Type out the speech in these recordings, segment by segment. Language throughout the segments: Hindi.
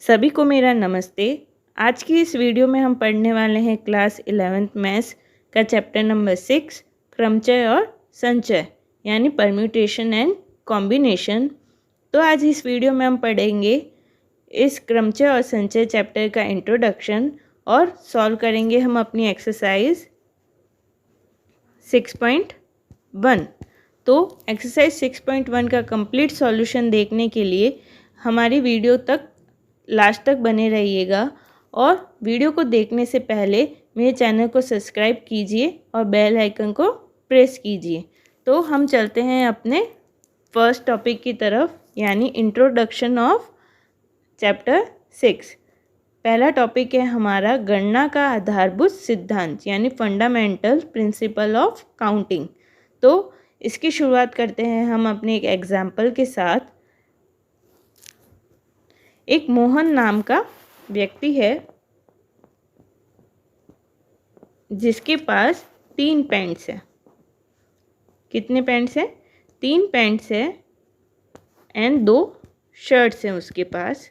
सभी को मेरा नमस्ते। आज की इस वीडियो में हम पढ़ने वाले हैं क्लास 11th मैथ्स का चैप्टर नंबर 6 क्रमचय और संचय यानी परम्यूटेशन एंड कॉम्बिनेशन। तो आज इस वीडियो में हम पढ़ेंगे इस क्रमचय और संचय चैप्टर का इंट्रोडक्शन और सॉल्व करेंगे हम अपनी एक्सरसाइज 6.1। तो एक्सरसाइज 6.1 का कंप्लीट सॉल्यूशन देखने के लिए हमारी वीडियो तक लास्ट तक बने रहिएगा और वीडियो को देखने से पहले मेरे चैनल को सब्सक्राइब कीजिए और बेल आइकन को प्रेस कीजिए। तो हम चलते हैं अपने फर्स्ट टॉपिक की तरफ यानी इंट्रोडक्शन ऑफ चैप्टर 6। पहला टॉपिक है हमारा गणना का आधारभूत सिद्धांत यानी फंडामेंटल प्रिंसिपल ऑफ काउंटिंग। तो इसकी शुरुआत करते हैं हम अपने एक एग्जाम्पल के साथ। एक मोहन नाम का व्यक्ति है जिसके पास 3 पैंट्स हैं। कितने पैंट्स हैं? 3 पैंट्स हैं एंड 2 शर्ट्स हैं उसके पास।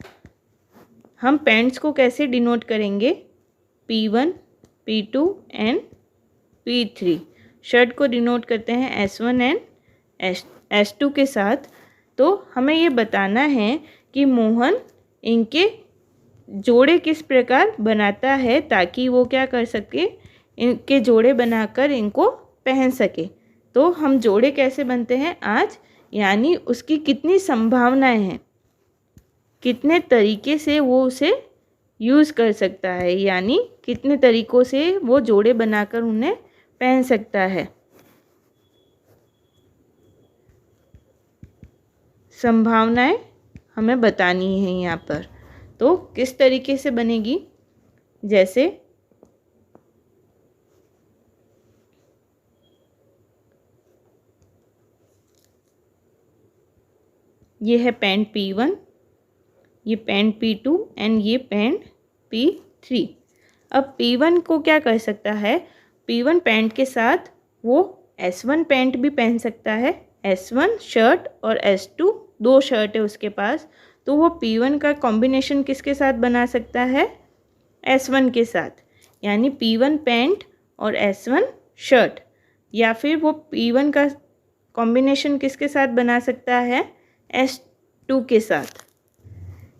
हम पैंट्स को कैसे डिनोट करेंगे? P1, P2 and P3। Shirt को डिनोट करते हैं S1 एंड S2 के साथ। तो हमें ये बताना है कि मोहन इनके जोड़े किस प्रकार बनाता है ताकि वो क्या कर सके, इनके जोड़े बनाकर इनको पहन सके। तो हम जोड़े कैसे बनते हैं आज, यानी उसकी कितनी संभावनाएं हैं, कितने तरीके से वो उसे यूज़ कर सकता है, यानी कितने तरीक़ों से वो जोड़े बनाकर उन्हें पहन सकता है। संभावनाएं हमें बतानी है यहाँ पर। तो किस तरीके से बनेगी? जैसे ये है पैंट P1, ये पैंट P2 एंड ये पैंट P3। अब P1 को क्या कर सकता है? P1 पैंट के साथ वो S1 पैंट भी पहन सकता है। S1 शर्ट और S2 2 शर्ट है उसके पास, तो वो P1 का कॉम्बिनेशन किसके साथ बना सकता है? S1 के साथ, यानी P1 पैंट और S1 शर्ट। या फिर वो P1 का कॉम्बिनेशन किसके साथ बना सकता है? S2 के साथ।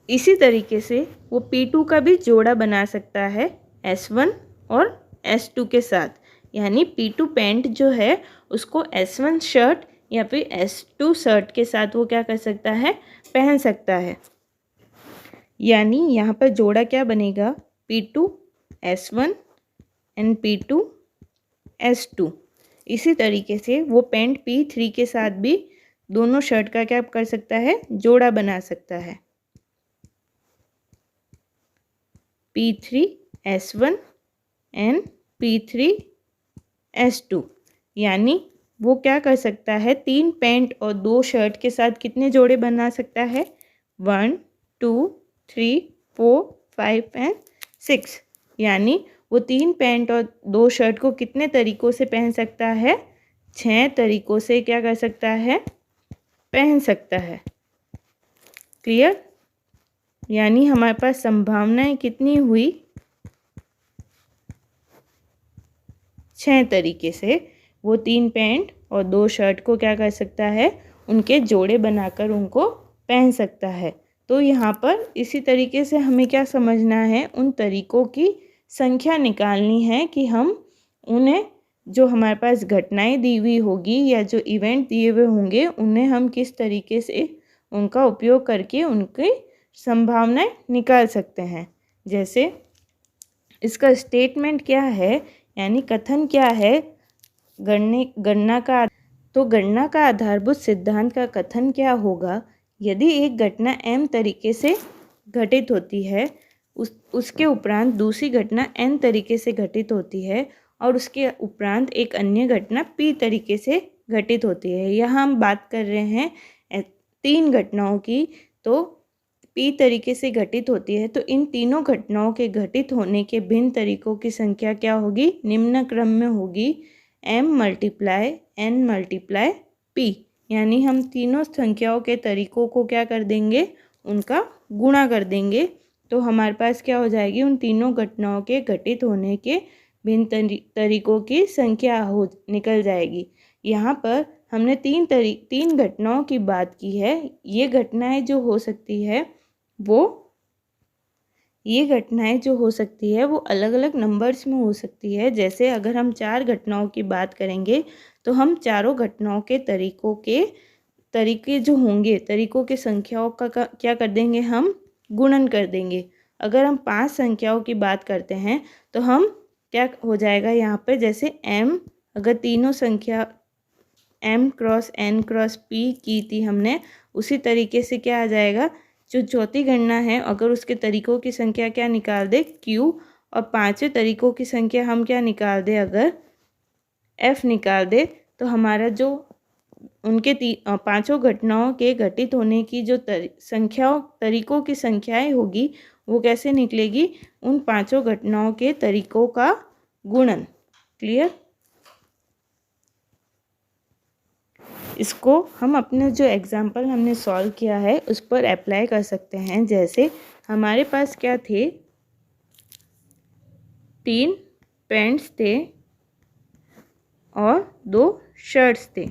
इसी तरीके से वो P2 का भी जोड़ा बना सकता है S1 और S2 के साथ, यानी P2 पैंट जो है उसको S1 शर्ट या फिर S2 शर्ट के साथ वो क्या कर सकता है? पहन सकता है। यानी यहाँ पर जोड़ा क्या बनेगा? P2 S1 and P2 S2। इसी तरीके से वो पैंट P3 के साथ भी दोनों शर्ट का क्या कर सकता है? जोड़ा बना सकता है। P3 S1 and P3 S2, यानी वो क्या कर सकता है? 3 पैंट और 2 शर्ट के साथ कितने जोड़े बना सकता है? 1 2 3 4 5 एंड 6। यानी वो 3 पैंट और 2 शर्ट को कितने तरीक़ों से पहन सकता है? 6 तरीक़ों से क्या कर सकता है? पहन सकता है। क्लियर? यानी हमारे पास संभावनाएं कितनी हुई? 6 तरीके से वो 3 पैंट और 2 शर्ट को क्या कर सकता है? उनके जोड़े बनाकर उनको पहन सकता है। तो यहाँ पर इसी तरीके से हमें क्या समझना है? उन तरीक़ों की संख्या निकालनी है कि हम उन्हें, जो हमारे पास घटनाएं दी हुई होगी या जो इवेंट दिए हुए होंगे, उन्हें हम किस तरीके से उनका उपयोग करके उनकी संभावनाएं निकाल सकते हैं। जैसे इसका स्टेटमेंट क्या है, यानी कथन क्या है गणना का? तो गणना का आधारभूत सिद्धांत का कथन क्या होगा? यदि एक घटना m तरीके से घटित होती है, उसके उपरांत दूसरी घटना n तरीके से घटित होती है और उसके उपरांत एक अन्य घटना p तरीके से घटित होती है। यहाँ हम बात कर रहे हैं 3 घटनाओं की। तो p तरीके से घटित होती है, तो इन तीनों घटनाओं के घटित होने के भिन्न तरीकों की संख्या क्या होगी? निम्न क्रम में होगी m × n × p। यानी हम तीनों संख्याओं के तरीकों को क्या कर देंगे? उनका गुणा कर देंगे। तो हमारे पास क्या हो जाएगी, उन तीनों घटनाओं के घटित होने के भिन्न तरीकों की संख्या हो निकल जाएगी। यहाँ पर हमने तीन घटनाओं की बात की है। ये घटनाएं जो हो सकती है वो अलग अलग नंबर्स में हो सकती है। जैसे अगर हम 4 घटनाओं की बात करेंगे तो हम चारों घटनाओं के तरीके जो होंगे, तरीकों की संख्याओं का क्या कर देंगे, हम गुणन कर देंगे। अगर हम 5 संख्याओं की बात करते हैं तो हम क्या हो जाएगा यहाँ पे, जैसे m, अगर तीनों संख्या m cross n cross p की थी हमने, उसी तरीके से क्या आ जाएगा, जो चौथी गणना है अगर उसके तरीकों की संख्या क्या निकाल दे, q, और पांचवें तरीकों की संख्या हम क्या निकाल दे, अगर f निकाल दे, तो हमारा जो उनके पांचों घटनाओं के घटित होने की जो तरीकों की संख्याएं होगी वो कैसे निकलेगी, उन पांचों घटनाओं के तरीकों का गुणन। क्लियर। इसको हम अपने जो एग्जाम्पल हमने सॉल्व किया है उस पर अप्लाई कर सकते हैं। जैसे हमारे पास क्या थे, 3 पैंट्स थे और 2 शर्ट्स थे।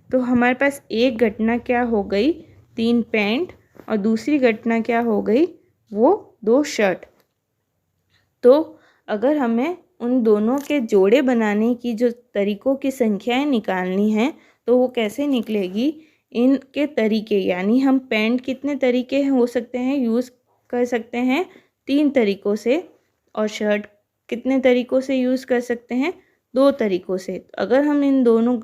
तो हमारे पास एक घटना क्या हो गई, 3 पैंट, और दूसरी घटना क्या हो गई, वो 2 शर्ट। तो अगर हमें उन दोनों के जोड़े बनाने की जो तरीकों की संख्याएं निकालनी हैं तो वो कैसे निकलेगी, इनके तरीके, यानी हम पैंट कितने तरीके हो सकते हैं, यूज़ कर सकते हैं 3 तरीकों से, और शर्ट कितने तरीकों से यूज़ कर सकते हैं, 2 तरीकों से। अगर हम इन दोनों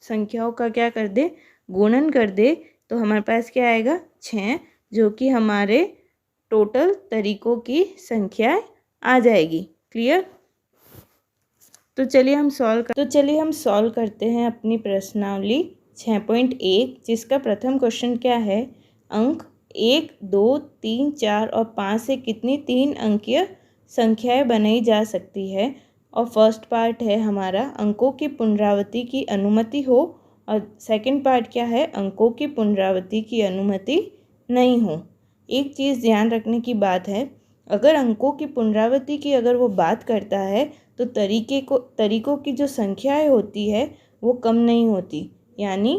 संख्याओं का क्या कर दे, गुणन कर दे, तो हमारे पास क्या आएगा, 6, जो कि हमारे टोटल तरीकों की संख्या आ जाएगी। क्लियर। तो चलिए हम सॉल्व करते हैं अपनी प्रश्नावली 6.1, जिसका प्रथम क्वेश्चन क्या है, अंक 1, 2, 3, 4 और 5 से कितनी 3 अंकीय संख्याएं बनाई जा सकती है। और फर्स्ट पार्ट है हमारा, अंकों की पुनरावृत्ति की अनुमति हो, और सेकंड पार्ट क्या है, अंकों की पुनरावृत्ति की अनुमति नहीं हो। एक चीज़ ध्यान रखने की बात है, अगर अंकों की पुनरावृत्ति की अगर वो बात करता है तो तरीकों की जो संख्याएं होती है वो कम नहीं होती, यानी,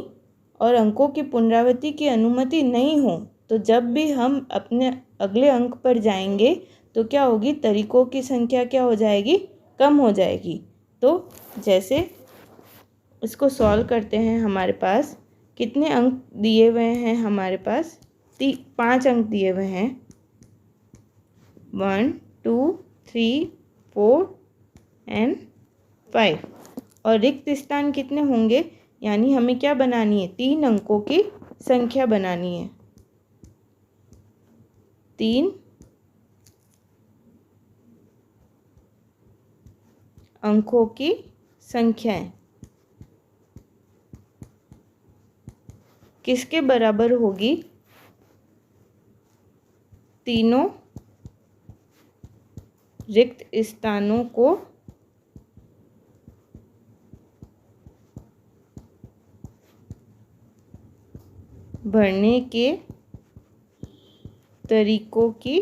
और अंकों की पुनरावृत्ति की अनुमति नहीं हो तो जब भी हम अपने अगले अंक पर जाएंगे तो क्या होगी, तरीकों की संख्या क्या हो जाएगी, कम हो जाएगी। तो जैसे इसको सॉल्व करते हैं, हमारे पास कितने अंक दिए हुए हैं, हमारे पास 5 अंक दिए हुए हैं, 1, 2, 3, 4 एंड 5, और रिक्त स्थान कितने होंगे, यानी हमें क्या बनानी है, 3 अंकों की संख्या बनानी है, 3 अंकों की संख्याएं किसके बराबर होगी, तीनों रिक्त स्थानों को भरने के तरीकों की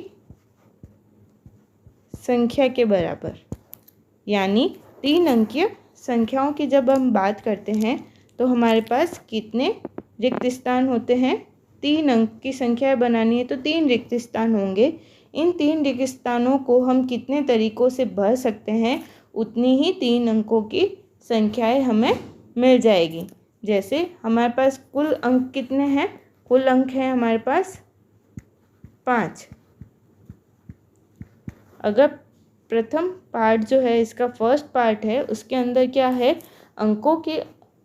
संख्या के बराबर। यानी 3 अंकीय संख्याओं की जब हम बात करते हैं तो हमारे पास कितने रिक्त स्थान होते हैं, 3 अंक की संख्या बनानी है तो 3 रिक्त स्थान होंगे। इन 3 रिक्त स्थानों को हम कितने तरीकों से भर सकते हैं, उतनी ही 3 अंकों की संख्याएं हमें मिल जाएगी। जैसे हमारे पास कुल अंक कितने हैं, कुल अंक हैं हमारे पास 5। अगर प्रथम पार्ट जो है, इसका फर्स्ट पार्ट है, उसके अंदर क्या है, अंकों की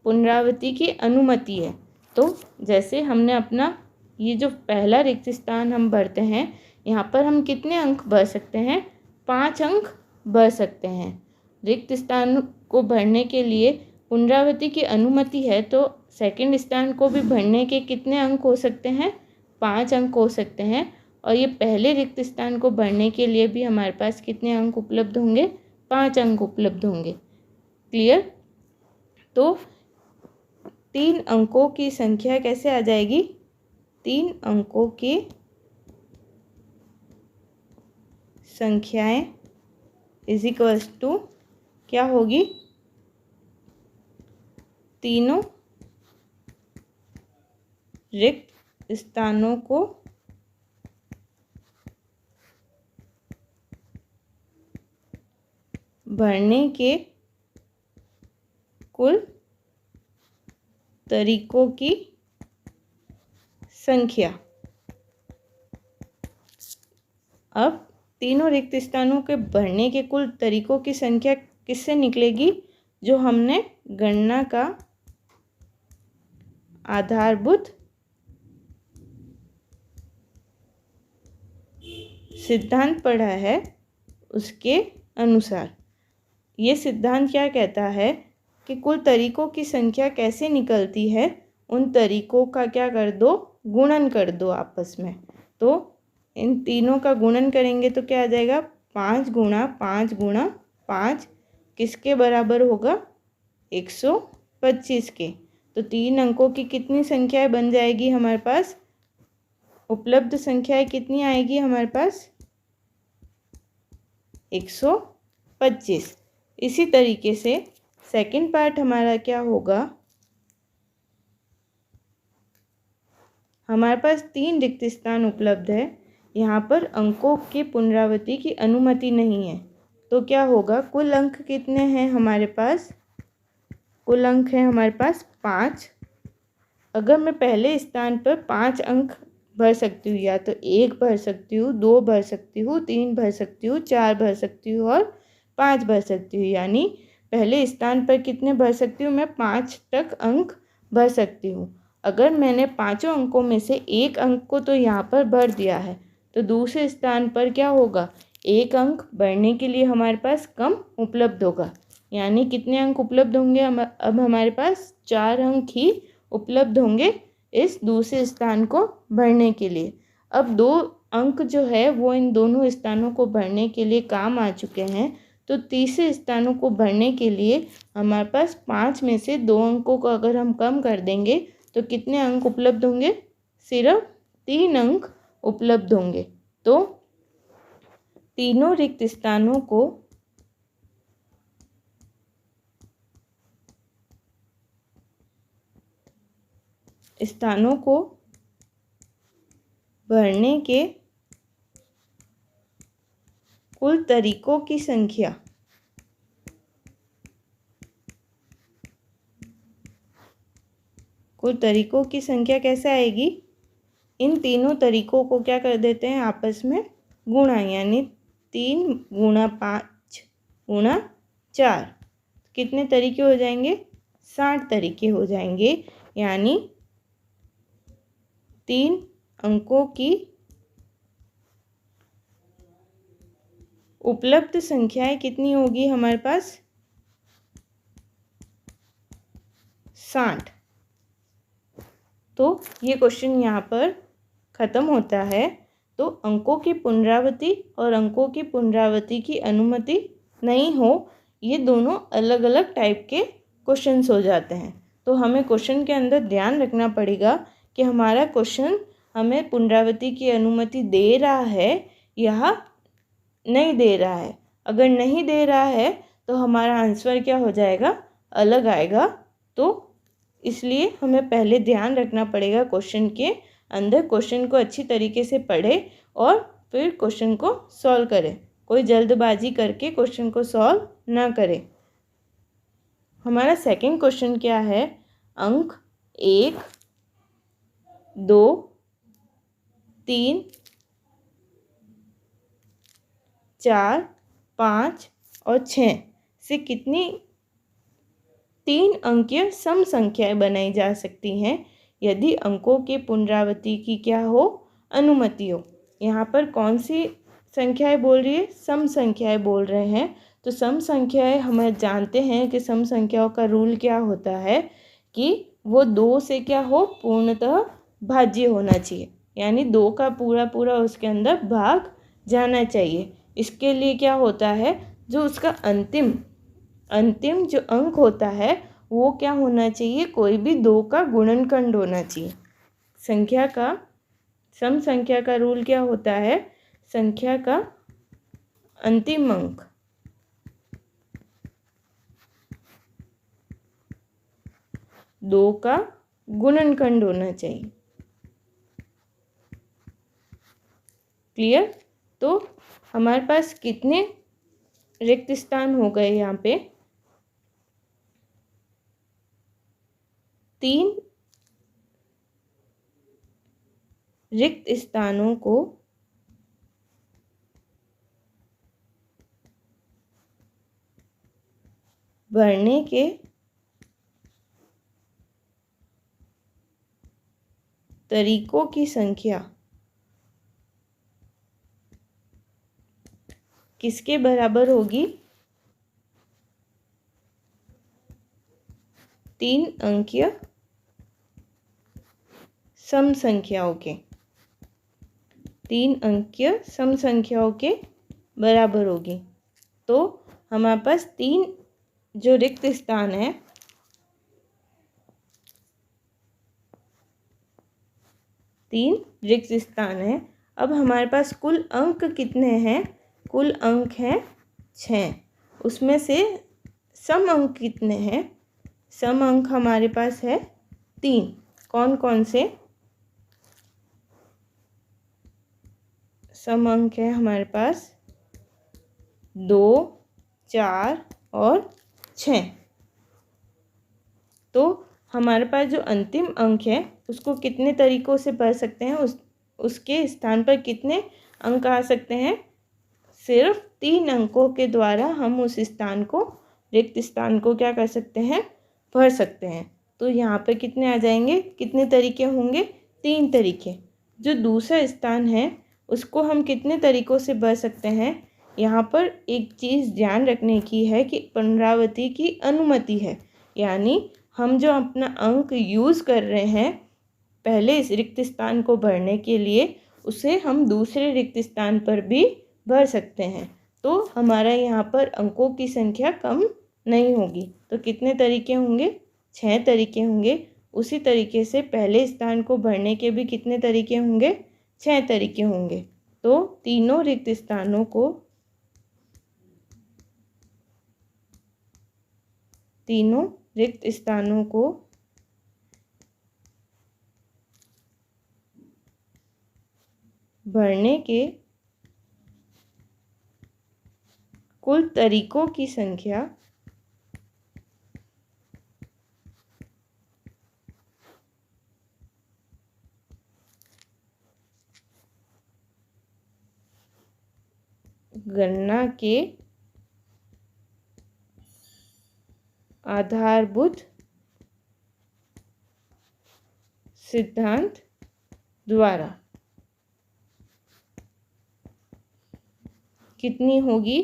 पुनरावृत्ति की अनुमति है। तो जैसे हमने अपना ये जो पहला रिक्त स्थान हम भरते हैं, यहाँ पर हम कितने अंक भर सकते हैं, 5 अंक भर सकते हैं। रिक्त स्थान को भरने के लिए पुनरावृत्ति की अनुमति है तो सेकंड स्थान को भी भरने के कितने अंक हो सकते हैं, 5 अंक हो सकते हैं। और ये पहले रिक्त स्थान को भरने के लिए भी हमारे पास कितने अंक उपलब्ध होंगे, 5 अंक उपलब्ध होंगे। क्लियर। तो 3 अंकों की संख्या कैसे आ जाएगी, 3 अंकों की संख्याएं इज इक्वल्स टू क्या होगी, तीनों रिक्त स्थानों को भरने के कुल तरीकों की संख्या। अब तीनों रिक्त स्थानों के भरने के कुल तरीकों की संख्या किससे निकलेगी, जो हमने गणना का आधारभूत सिद्धांत पढ़ा है उसके अनुसार। ये सिद्धांत क्या कहता है कि कुल तरीकों की संख्या कैसे निकलती है, उन तरीकों का क्या कर दो, गुणन कर दो आपस में। तो इन तीनों का गुणन करेंगे तो क्या आ जाएगा, 5 गुणा 5 गुणा 5 किसके बराबर होगा, 125 के। तो 3 अंकों की कितनी संख्याएं बन जाएगी हमारे पास, उपलब्ध संख्याएं कितनी आएगी हमारे पास, 125। इसी तरीके से सेकंड पार्ट हमारा क्या होगा, हमारे पास 3 रिक्त स्थान उपलब्ध है, यहाँ पर अंकों की पुनरावृत्ति की अनुमति नहीं है। तो क्या होगा, कुल अंक कितने हैं हमारे पास, कुल अंक है हमारे पास 5। अगर मैं पहले स्थान पर 5 अंक भर सकती हूँ, या तो 1 भर सकती हूँ, 2 भर सकती हूँ, 3 भर सकती हूँ, 4 भर सकती हूँ और 5 भर सकती हूँ। यानी पहले स्थान पर कितने भर सकती हूँ, मैं 5 तक अंक भर सकती हूँ। अगर मैंने 5 अंकों में से 1 अंक को तो यहाँ पर भर दिया है, तो दूसरे स्थान पर क्या होगा, 1 अंक भरने के लिए हमारे पास कम उपलब्ध होगा। यानी कितने अंक उपलब्ध होंगे, अब हमारे पास 4 अंक ही उपलब्ध होंगे इस दूसरे स्थान को भरने के लिए। अब 2 अंक जो है वो इन दोनों स्थानों को भरने के लिए काम आ चुके हैं। तो तीसरे स्थानों को भरने के लिए हमारे पास 5 में से 2 अंकों को अगर हम कम कर देंगे तो कितने अंक उपलब्ध होंगे, सिर्फ 3 अंक उपलब्ध होंगे। तो तीनों रिक्त स्थानों को भरने के कुल तरीकों की संख्या, कुल तरीकों की संख्या कैसे आएगी, इन तीनों तरीकों को क्या कर देते हैं आपस में गुणा, यानी 3 गुणा 5 गुणा 4 कितने तरीके हो जाएंगे, 60 तरीके हो जाएंगे। यानी 3 अंकों की उपलब्ध संख्याएं कितनी होगी हमारे पास, 60। तो ये क्वेश्चन यहाँ पर ख़त्म होता है। तो अंकों की पुनरावृत्ति और अंकों की पुनरावृत्ति की अनुमति नहीं हो, ये दोनों अलग अलग टाइप के क्वेश्चंस हो जाते हैं। तो हमें क्वेश्चन के अंदर ध्यान रखना पड़ेगा कि हमारा क्वेश्चन हमें पुनरावृत्ति की अनुमति दे रहा है या नहीं दे रहा है। अगर नहीं दे रहा है तो हमारा आंसर क्या हो जाएगा, अलग आएगा। तो इसलिए हमें पहले ध्यान रखना पड़ेगा क्वेश्चन के अंदर, क्वेश्चन को अच्छी तरीके से पढ़े और फिर क्वेश्चन को सॉल्व करें। कोई जल्दबाजी करके क्वेश्चन को सॉल्व ना करें। हमारा सेकंड क्वेश्चन क्या है, अंक 1, 2, 3, 4, 5 और 6 से कितनी 3 अंकीय सम संख्याएं बनाई जा सकती हैं यदि अंकों के पुनरावृत्ति की क्या हो, अनुमति हो। यहाँ पर कौन सी संख्याएं बोल रही है, सम संख्याएं बोल रहे हैं। तो सम संख्याएं हम जानते हैं कि सम संख्याओं का रूल क्या होता है कि वो 2 से क्या हो, पूर्णतः भाज्य होना चाहिए। यानी 2 का पूरा पूरा उसके अंदर भाग जाना चाहिए। इसके लिए क्या होता है, जो उसका अंतिम जो अंक होता है वो क्या होना चाहिए, कोई भी 2 का गुणनखंड होना चाहिए। सम संख्या का रूल क्या होता है, संख्या का अंतिम अंक दो का गुणनखंड होना चाहिए। क्लियर? तो हमारे पास कितने रिक्त स्थान हो गए यहाँ पे? 3 रिक्त स्थानों को भरने के तरीकों की संख्या किसके बराबर होगी? 3 अंकीय सम संख्याओं के 3 अंकीय सम संख्याओं के बराबर होगी। तो हमारे पास 3 जो रिक्त स्थान है, 3 रिक्त स्थान है। अब हमारे पास कुल अंक कितने हैं? कुल अंक हैं 6। उसमें से सम अंक कितने हैं? सम अंक हमारे पास है 3। कौन कौन से सम अंक है हमारे पास? 2, 4 और 6। तो हमारे पास जो अंतिम अंक है उसको कितने तरीकों से भर सकते हैं? उसके स्थान पर कितने अंक आ सकते हैं? सिर्फ 3 अंकों के द्वारा हम उस स्थान को, रिक्त स्थान को क्या कर सकते हैं? भर सकते हैं। तो यहाँ पे कितने आ जाएंगे? कितने तरीके होंगे? 3 तरीके। जो दूसरा स्थान है उसको हम कितने तरीकों से भर सकते हैं? यहाँ पर एक चीज़ ध्यान रखने की है कि पुनरावृत्ति की अनुमति है, यानी हम जो अपना अंक यूज़ कर रहे हैं पहले इस रिक्त स्थान को भरने के लिए, उसे हम दूसरे रिक्त स्थान पर भी भर सकते हैं। तो हमारा यहाँ पर अंकों की संख्या कम नहीं होगी। तो कितने तरीके होंगे? 6 तरीके होंगे। उसी तरीके से पहले स्थान को भरने के भी कितने तरीके होंगे? 6 तरीके होंगे। तो तीनों रिक्त स्थानों को भरने के कुल तरीकों की संख्या गणना के आधारभूत सिद्धांत द्वारा कितनी होगी?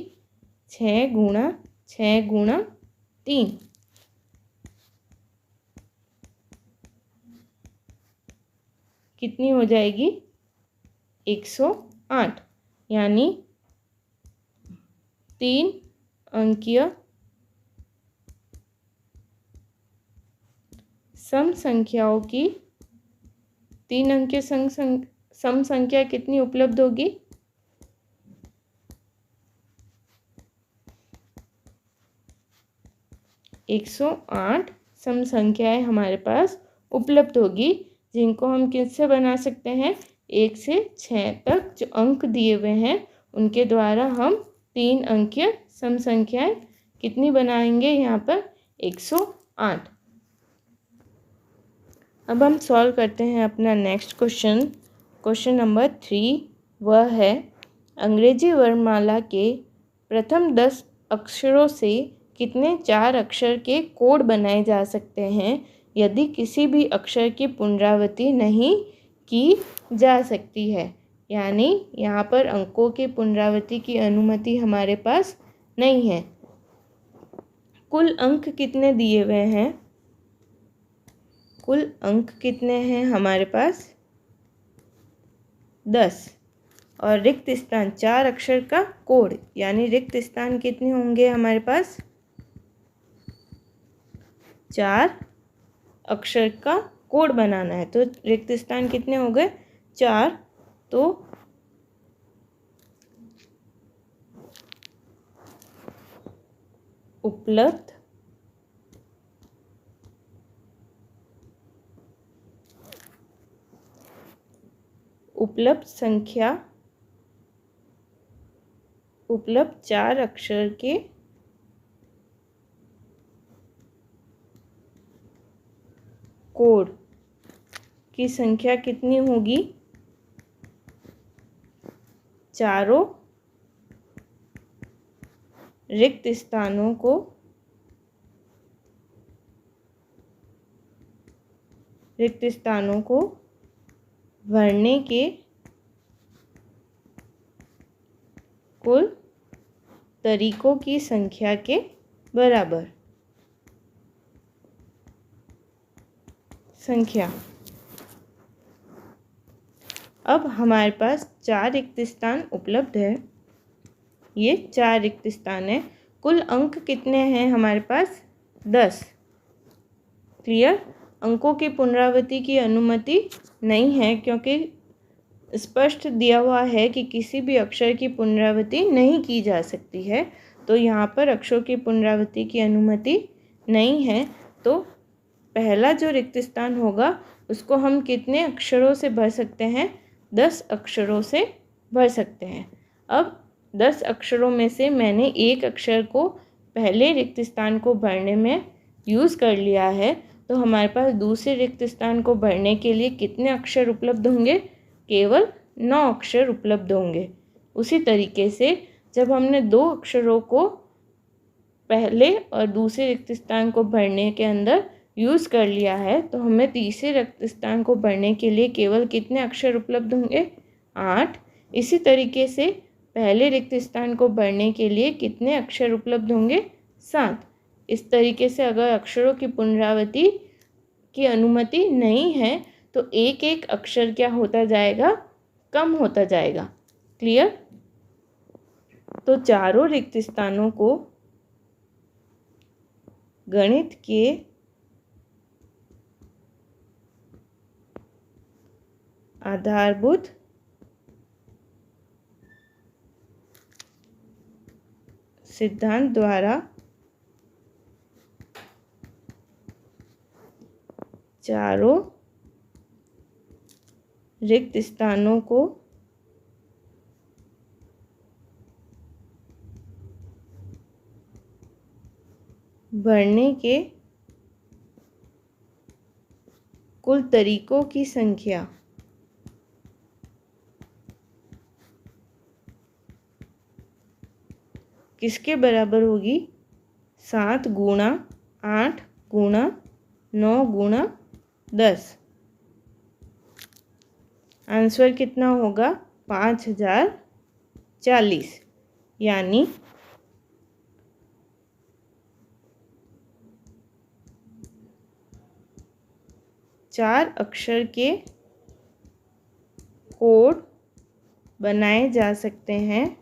6 गुणा 6 गुणा 3, कितनी हो जाएगी? 108। यानी 3 अंकीय सम संख्याओं की 3 अंकीय सम संख्या कितनी उपलब्ध होगी? 108 सम संख्याएं हमारे पास उपलब्ध होगी, जिनको हम किससे बना सकते हैं? 1 से 6 तक जो अंक दिए हुए हैं उनके द्वारा हम 3 अंकीय सम संख्याएं कितनी बनाएंगे? यहाँ पर 108। अब हम सॉल्व करते हैं अपना नेक्स्ट क्वेश्चन नंबर 3। वह है अंग्रेजी वर्णमाला के प्रथम 10 अक्षरों से कितने 4 अक्षर के कोड बनाए जा सकते हैं यदि किसी भी अक्षर की पुनरावृत्ति नहीं की जा सकती है। यानी यहाँ पर अंकों की पुनरावृत्ति की अनुमति हमारे पास नहीं है। कुल अंक कितने दिए हुए हैं? कुल अंक कितने हैं हमारे पास? 10। और रिक्त स्थान 4 अक्षर का कोड, यानी रिक्त स्थान कितने होंगे हमारे पास? 4 अक्षर का कोड बनाना है, तो रिक्त स्थान कितने हो गए? 4। तो उपलब्ध संख्या उपलब्ध 4 अक्षर के कोड की संख्या कितनी होगी? चारों रिक्त स्थानों को भरने के कुल तरीकों की संख्या के बराबर। संख्या। अब हमारे पास 4 रिक्त स्थान उपलब्ध है। ये 4 रिक्त स्थान है। कुल अंक कितने हैं हमारे पास? 10। क्लियर? अंकों की पुनरावृत्ति की अनुमति नहीं है, क्योंकि स्पष्ट दिया हुआ है कि किसी भी अक्षर की पुनरावृत्ति नहीं की जा सकती है। तो यहाँ पर अक्षरों की पुनरावृत्ति की अनुमति नहीं है। तो पहला जो रिक्त स्थान होगा उसको हम कितने अक्षरों से भर सकते हैं? 10 अक्षरों से भर सकते हैं। अब 10 अक्षरों में से मैंने एक अक्षर को पहले रिक्त स्थान को भरने में यूज़ कर लिया है, तो हमारे पास दूसरे रिक्त स्थान को भरने के लिए कितने अक्षर उपलब्ध होंगे? केवल 9 अक्षर उपलब्ध होंगे। उसी तरीके से जब हमने 2 अक्षरों को पहले और दूसरे रिक्त स्थान को भरने के अंदर यूज़ कर लिया है, तो हमें तीसरे रिक्त स्थान को भरने के लिए केवल कितने अक्षर उपलब्ध होंगे? 8। इसी तरीके से पहले रिक्त स्थान को भरने के लिए कितने अक्षर उपलब्ध होंगे? 7। इस तरीके से अगर अक्षरों की पुनरावृत्ति की अनुमति नहीं है तो एक एक अक्षर क्या होता जाएगा? कम होता जाएगा। क्लियर? तो चारों रिक्त स्थानों को गणित के आधारभूत सिद्धांत द्वारा चारों रिक्त स्थानों को भरने के कुल तरीकों की संख्या किसके बराबर होगी? 7 गुणा 8 गुणा 9 गुणा 10। आंसर कितना होगा? 5040। यानी 4 अक्षर के कोड बनाए जा सकते हैं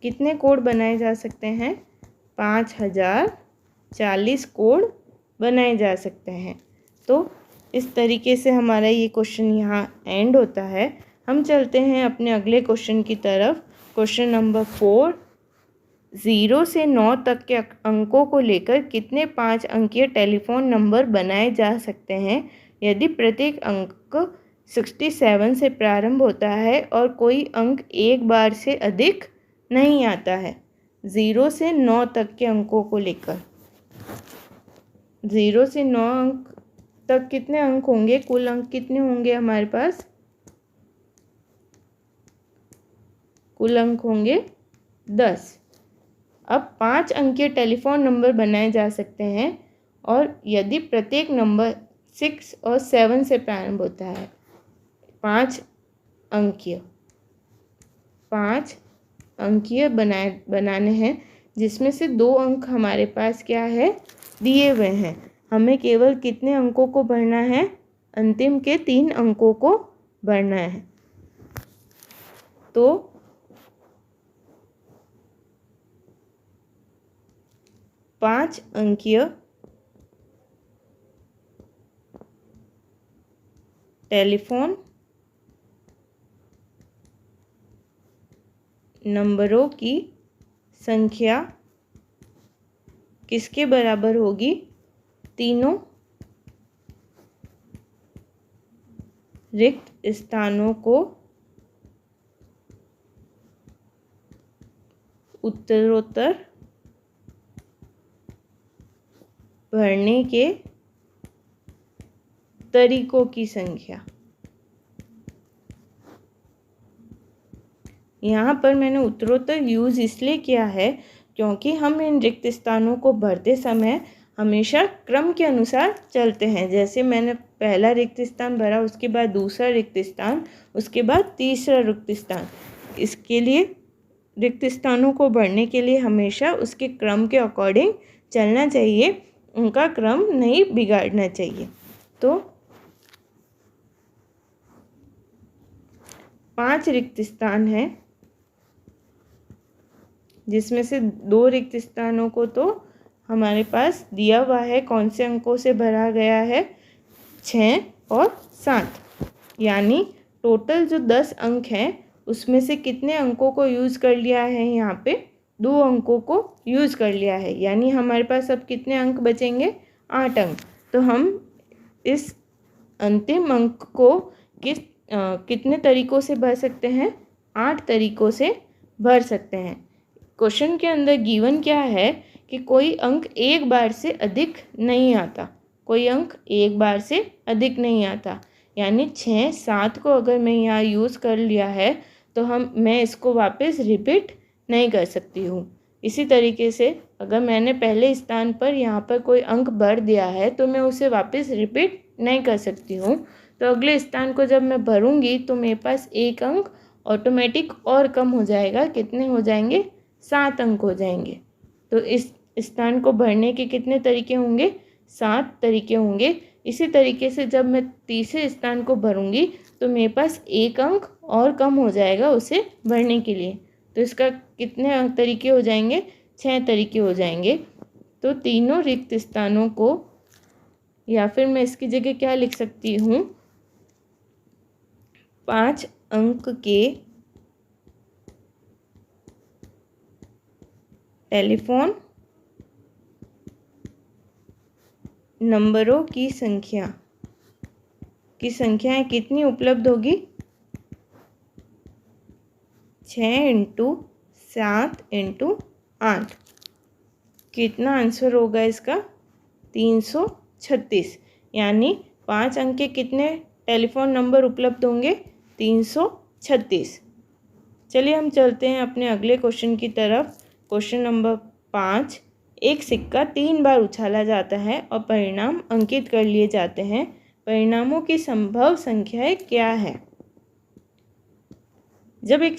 कितने कोड बनाए जा सकते हैं? 5040 कोड बनाए जा सकते हैं। तो इस तरीके से हमारा ये क्वेश्चन यहाँ एंड होता है। हम चलते हैं अपने अगले क्वेश्चन की तरफ। क्वेश्चन नंबर 4, 0 से 9 तक के अंकों को लेकर कितने 5 अंकीय टेलीफोन नंबर बनाए जा सकते हैं यदि प्रत्येक अंक 67 से प्रारंभ होता है और कोई अंक एक बार से अधिक नहीं आता है। 0 से 9 तक के अंकों को लेकर 0 से 9 अंक तक कितने अंक होंगे? कुल अंक कितने होंगे हमारे पास? कुल अंक होंगे 10। अब 5 अंकीय टेलीफोन नंबर बनाए जा सकते हैं और यदि प्रत्येक नंबर 6 और 7 से प्रारंभ होता है। 5 अंकीय बनाने हैं, जिसमें से 2 अंक हमारे पास क्या है? दिए हुए हैं। हमें केवल कितने अंकों को भरना है? अंतिम के 3 अंकों को भरना है। तो 5 अंकीय टेलीफोन नंबरों की संख्या किसके बराबर होगी? तीनों रिक्त स्थानों को उत्तरोत्तर भरने के तरीकों की संख्या। यहाँ पर मैंने उत्तरोत्तर यूज़ इसलिए किया है क्योंकि हम इन रिक्त स्थानों को भरते समय हमेशा क्रम के अनुसार चलते हैं। जैसे मैंने पहला रिक्त स्थान भरा, उसके बाद दूसरा रिक्त स्थान, उसके बाद तीसरा रिक्त स्थान। इसके लिए रिक्त स्थानों को भरने के लिए हमेशा उसके क्रम के अकॉर्डिंग चलना चाहिए, उनका क्रम नहीं बिगाड़ना चाहिए। तो 5 रिक्त स्थान हैं, जिसमें से 2 रिक्त स्थानों को तो हमारे पास दिया हुआ है कौन से अंकों से भरा गया है, 6 और 7। यानी टोटल जो 10 अंक हैं उसमें से कितने अंकों को यूज़ कर लिया है? यहाँ पे 2 अंकों को यूज़ कर लिया है। यानी हमारे पास अब कितने अंक बचेंगे? 8 अंक। तो हम इस अंतिम अंक को कितने तरीक़ों से भर सकते हैं? 8 तरीक़ों से भर सकते हैं। क्वेश्चन के अंदर गिवन क्या है कि कोई अंक एक बार से अधिक नहीं आता, कोई अंक एक बार से अधिक नहीं आता। यानी 6, 7 को अगर मैं यहाँ यूज़ कर लिया है तो मैं इसको वापस रिपीट नहीं कर सकती हूँ। इसी तरीके से अगर मैंने पहले स्थान पर यहाँ पर कोई अंक भर दिया है तो मैं उसे वापस रिपीट नहीं कर सकती हूँ। तो अगले स्थान को जब मैं भरूँगी तो मेरे पास एक अंक ऑटोमेटिक और कम हो जाएगा। कितने हो जाएंगे? 7 अंक हो जाएंगे। तो इस स्थान को भरने के कितने तरीके होंगे? 7 तरीके होंगे। इसी तरीके से जब मैं तीसरे स्थान को भरूँगी तो मेरे पास एक अंक और कम हो जाएगा उसे भरने के लिए। तो इसका कितने तरीके हो जाएंगे? 6 तरीके हो जाएंगे। तो तीनों रिक्त स्थानों को, या फिर मैं इसकी जगह क्या लिख सकती हूँ, 5 अंक के टेलीफोन नंबरों की संख्याएं कितनी उपलब्ध होगी? 6 × 7 × 8। कितना आंसर होगा इसका? 336। यानी 5 अंक के कितने टेलीफोन नंबर उपलब्ध होंगे? 336। चलिए हम चलते हैं अपने अगले क्वेश्चन की तरफ। Question number 5। एक सिक्का 3 बार उछाला जाता है और परिणाम अंकित कर लिए जाते हैं। परिणामों की संभव संख्याएं क्या है? जब एक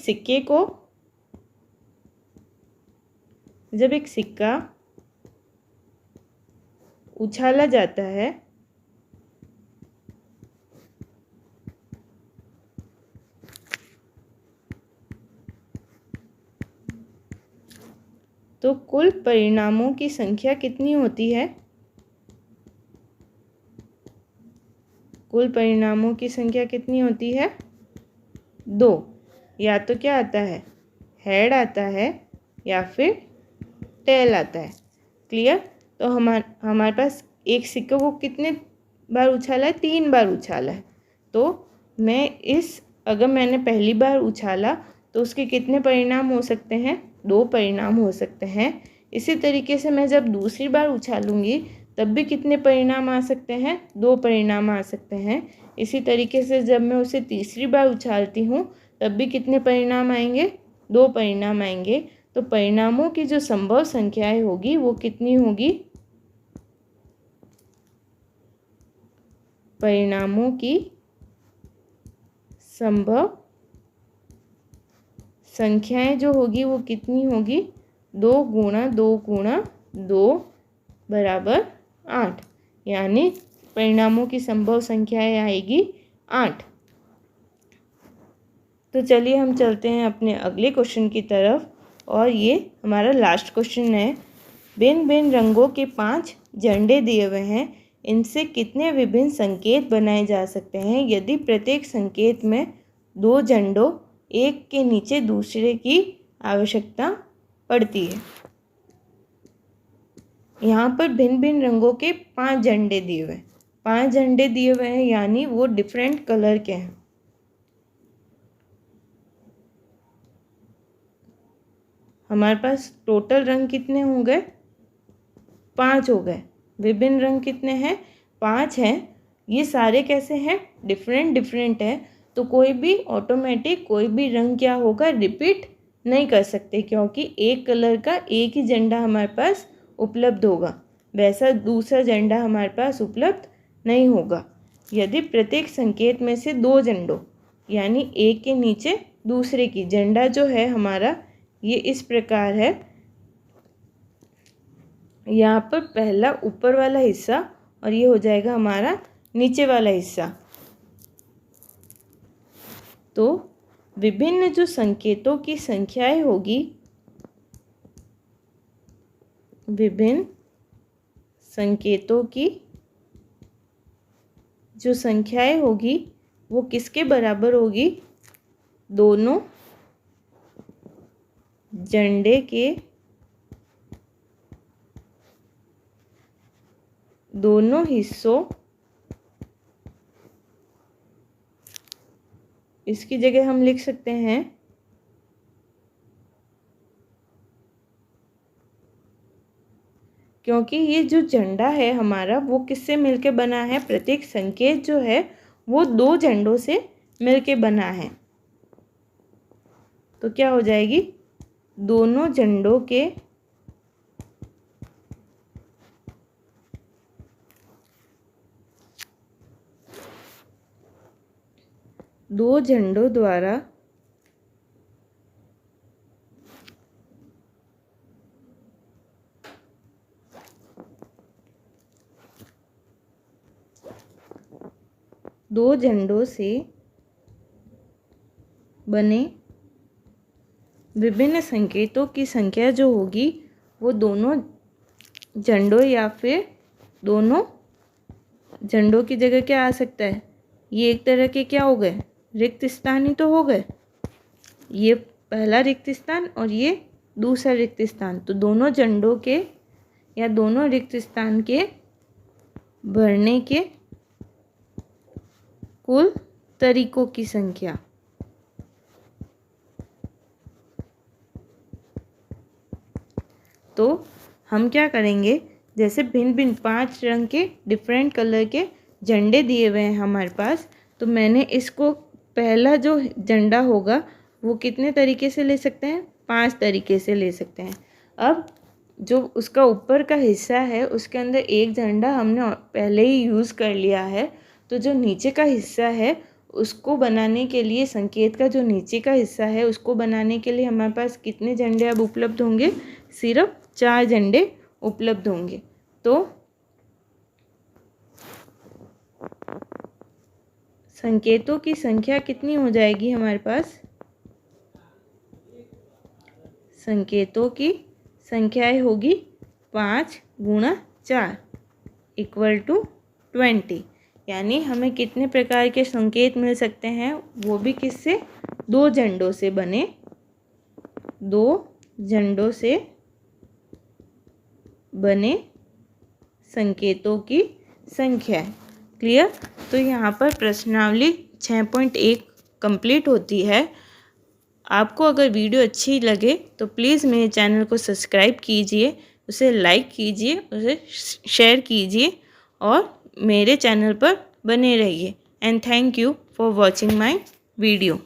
सिक्का उछाला जाता है तो कुल परिणामों की संख्या कितनी होती है? कुल परिणामों की संख्या कितनी होती है? 2। या तो क्या आता है? हेड आता है या फिर टेल आता है। क्लियर? तो हमारे पास एक सिक्के को कितने बार उछाला है? 3 बार उछाला है। तो अगर मैंने पहली बार उछाला तो उसके कितने परिणाम हो सकते हैं? 2 परिणाम हो सकते हैं। इसी तरीके से मैं जब दूसरी बार उछालूंगी तब भी कितने परिणाम आ सकते हैं? 2 परिणाम आ सकते हैं। इसी तरीके से जब मैं उसे तीसरी बार उछालती हूँ तब भी कितने परिणाम आएंगे? 2 परिणाम आएंगे। तो परिणामों की जो संभव संख्याएं होगी वो कितनी होगी? परिणामों की संभव संख्याएं जो होगी वो कितनी होगी? 2 × 2 × 2 = 8। यानी परिणामों की संभव संख्याएं आएगी 8। तो चलिए हम चलते हैं अपने अगले क्वेश्चन की तरफ, और ये हमारा लास्ट क्वेश्चन है। भिन्न भिन्न रंगों के 5 झंडे दिए हुए हैं। इनसे कितने विभिन्न संकेत बनाए जा सकते हैं यदि प्रत्येक संकेत में 2 झंडों एक के नीचे दूसरे की आवश्यकता पड़ती है। यहाँ पर भिन्न भिन्न रंगों के 5 झंडे दिए हुए हैं। 5 झंडे दिए हुए हैं यानी वो डिफरेंट कलर के हैं। हमारे पास टोटल रंग कितने हो गए? 5 हो गए। विभिन्न रंग कितने हैं? 5 हैं। ये सारे कैसे हैं? डिफरेंट डिफरेंट है, तो कोई भी ऑटोमेटिक कोई भी रंग क्या होगा? रिपीट नहीं कर सकते, क्योंकि एक कलर का एक ही झंडा हमारे पास उपलब्ध होगा, वैसा दूसरा झंडा हमारे पास उपलब्ध नहीं होगा। यदि प्रत्येक संकेत में से 2 झंडों यानी एक के नीचे दूसरे की झंडा जो है हमारा ये इस प्रकार है। यहाँ पर पहला ऊपर वाला हिस्सा और ये हो जाएगा हमारा नीचे वाला हिस्सा। तो विभिन्न जो संकेतों की संख्याएं होगी, विभिन्न संकेतों की जो संख्याएं होगी वो किसके बराबर होगी? दोनों झंडे के दोनों हिस्सों, इसकी जगह हम लिख सकते हैं क्योंकि ये जो झंडा है हमारा वो किससे मिलके बना है? प्रत्येक संकेत जो है वो 2 झंडों से मिलके बना है। तो क्या हो जाएगी? दोनों झंडों के दो झंडों द्वारा दो झंडों से बने विभिन्न संकेतों की संख्या जो होगी वो दोनों झंडों या फिर दोनों झंडों की जगह क्या आ सकता है? ये एक तरह के क्या हो गए? रिक्त स्थान ही तो हो गए। ये पहला रिक्त स्थान और ये दूसरा रिक्त स्थान, तो दोनों झंडों के या दोनों रिक्त स्थान के भरने के कुल तरीकों की संख्या। तो हम क्या करेंगे, जैसे भिन्न भिन्न 5 रंग के डिफरेंट कलर के झंडे दिए हुए हैं हमारे पास, तो मैंने इसको पहला जो झंडा होगा वो कितने तरीके से ले सकते हैं? 5 तरीके से ले सकते हैं। अब जो उसका ऊपर का हिस्सा है उसके अंदर एक झंडा हमने पहले ही यूज़ कर लिया है, तो जो नीचे का हिस्सा है उसको बनाने के लिए, संकेत का जो नीचे का हिस्सा है उसको बनाने के लिए हमारे पास कितने झंडे अब उपलब्ध होंगे? सिर्फ 4 झंडे उपलब्ध होंगे। तो संकेतों की संख्या कितनी हो जाएगी हमारे पास? संकेतों की संख्याएं होगी 5 × 4 = 20। यानी हमें कितने प्रकार के संकेत मिल सकते हैं? वो भी किससे? 2 झंडों से बने, 2 झंडों से बने संकेतों की संख्या। क्लियर? तो यहाँ पर प्रश्नावली 6.1 कंप्लीट होती है। आपको अगर वीडियो अच्छी लगे तो प्लीज़ मेरे चैनल को सब्सक्राइब कीजिए, उसे लाइक कीजिए, उसे शेयर कीजिए और मेरे चैनल पर बने रहिए। And thank you for watching my video.